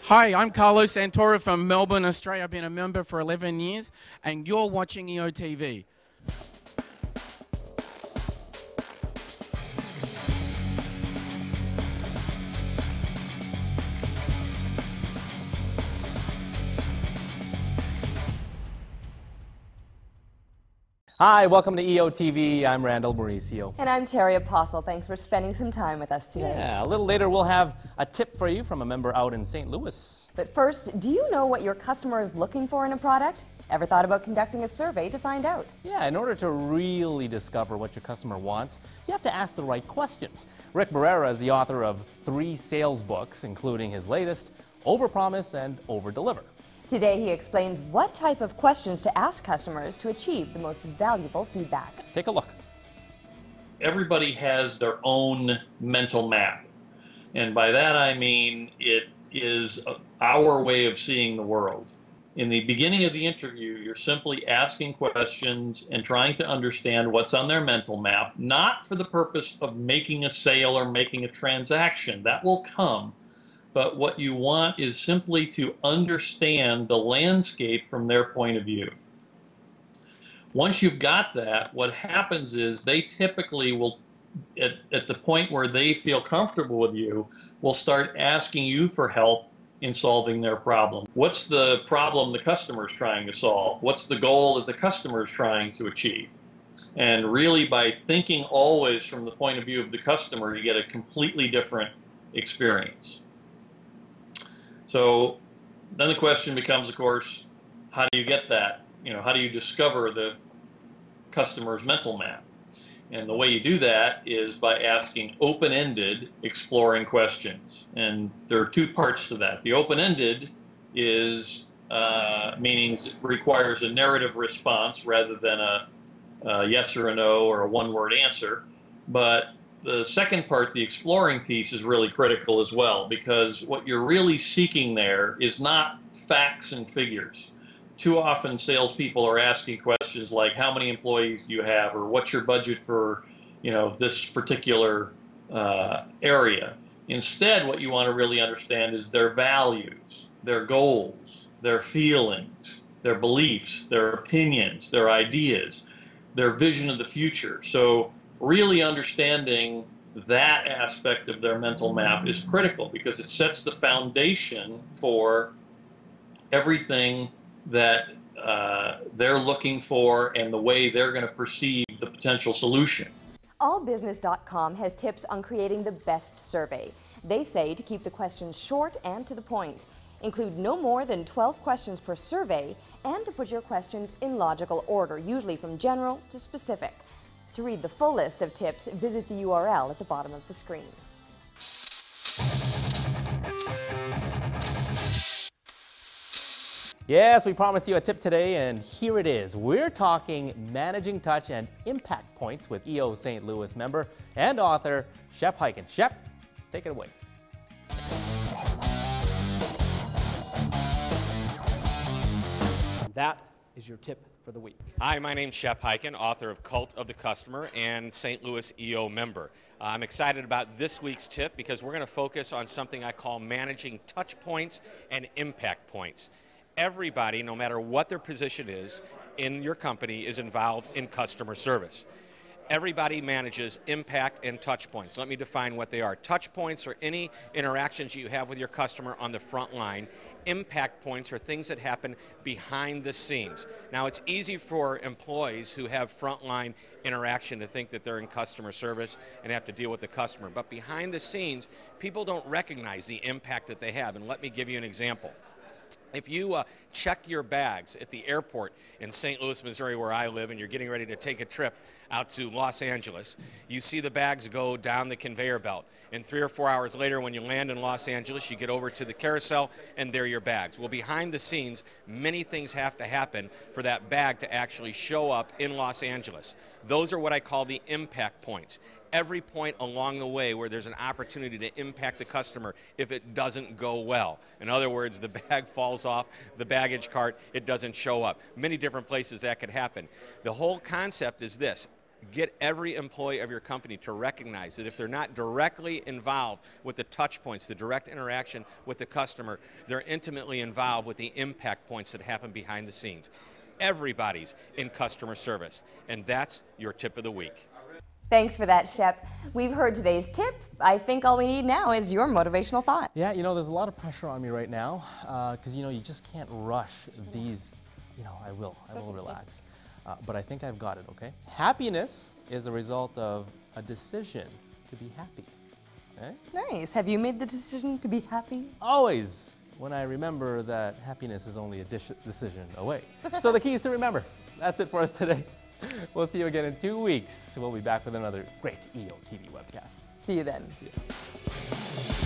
Hi, I'm Carlos Santora from Melbourne, Australia. I've been a member for 11 years, and you're watching EOtv. Hi, welcome to EOtv. I'm Randall Mauricio. And I'm Terry Apostle. Thanks for spending some time with us today. Yeah, a little later we'll have a tip for you from a member out in St. Louis. But first, do you know what your customer is looking for in a product? Ever thought about conducting a survey to find out? Yeah, in order to really discover what your customer wants, you have to ask the right questions. Rick Barrera is the author of 3 sales books, including his latest, Overpromise and Overdeliver. Today he explains what type of questions to ask customers to achieve the most valuable feedback. Take a look. Everybody has their own mental map. And by that I mean it is our way of seeing the world. In the beginning of the interview, you're simply asking questions and trying to understand what's on their mental map, not for the purpose of making a sale or making a transaction. That will come. But what you want is simply to understand the landscape from their point of view. Once you've got that, what happens is they typically will, at the point where they feel comfortable with you, will start asking you for help in solving their problem. What's the problem the customer is trying to solve? What's the goal that the customer is trying to achieve? And really, by thinking always from the point of view of the customer, you get a completely different experience. So then the question becomes, of course, how do you get that? How do you discover the customer's mental map? And the way you do that is by asking open-ended, exploring questions. And there are 2 parts to that. The open-ended is meaning it requires a narrative response rather than a yes or a no or a one-word answer. But the second part, the exploring piece, is really critical as well, because what you're really seeking there is not facts and figures. Too often salespeople are asking questions like, how many employees do you have, or what's your budget for this particular area. Instead, what you want to really understand is their values, their goals, their feelings, their beliefs, their opinions, their ideas, their vision of the future. So really understanding that aspect of their mental map is critical, because it sets the foundation for everything that they're looking for and the way they're going to perceive the potential solution. Allbusiness.com has tips on creating the best survey. They say to keep the questions short and to the point. Include no more than 12 questions per survey, and to put your questions in logical order, usually from general to specific. To read the full list of tips, visit the URL at the bottom of the screen. Yes, we promised you a tip today, and here it is. We're talking managing touch and impact points with EO St. Louis member and author Shep Hyken. Shep, take it away. That is your tip for the week. Hi, my name's Shep Hyken, author of Cult of the Customer and St. Louis EO member. I'm excited about this week's tip because we're going to focus on something I call managing touch points and impact points. Everybody, no matter what their position is in your company, is involved in customer service. Everybody manages impact and touch points. Let me define what they are. Touch points are any interactions you have with your customer on the front line. Impact points are things that happen behind the scenes. Now, it's easy for employees who have frontline interaction to think that they're in customer service and have to deal with the customer. But behind the scenes, people don't recognize the impact that they have. And let me give you an example. If you check your bags at the airport in St. Louis, Missouri, where I live, and you're getting ready to take a trip out to Los Angeles, you see the bags go down the conveyor belt. And 3 or 4 hours later, when you land in Los Angeles, you get over to the carousel, and there are your bags. Well, behind the scenes, many things have to happen for that bag to actually show up in Los Angeles. Those are what I call the impact points. Every point along the way where there's an opportunity to impact the customer if it doesn't go well. In other words, the bag falls off the baggage cart, it doesn't show up. Many different places that could happen. The whole concept is this: Get every employee of your company to recognize that if they're not directly involved with the touch points, the direct interaction with the customer, they're intimately involved with the impact points that happen behind the scenes. Everybody's in customer service, and that's your tip of the week. Thanks for that, Shep. We've heard today's tip. I think all we need now is your motivational thought. Yeah, there's a lot of pressure on me right now because, you just can't rush these. I will relax. But I think I've got it, okay? Happiness is a result of a decision to be happy. Okay? Nice. Have you made the decision to be happy? Always when I remember that happiness is only a decision away. So the key is to remember. That's it for us today. We'll see you again in 2 weeks. We'll be back with another great EOtv webcast. See you then. See you.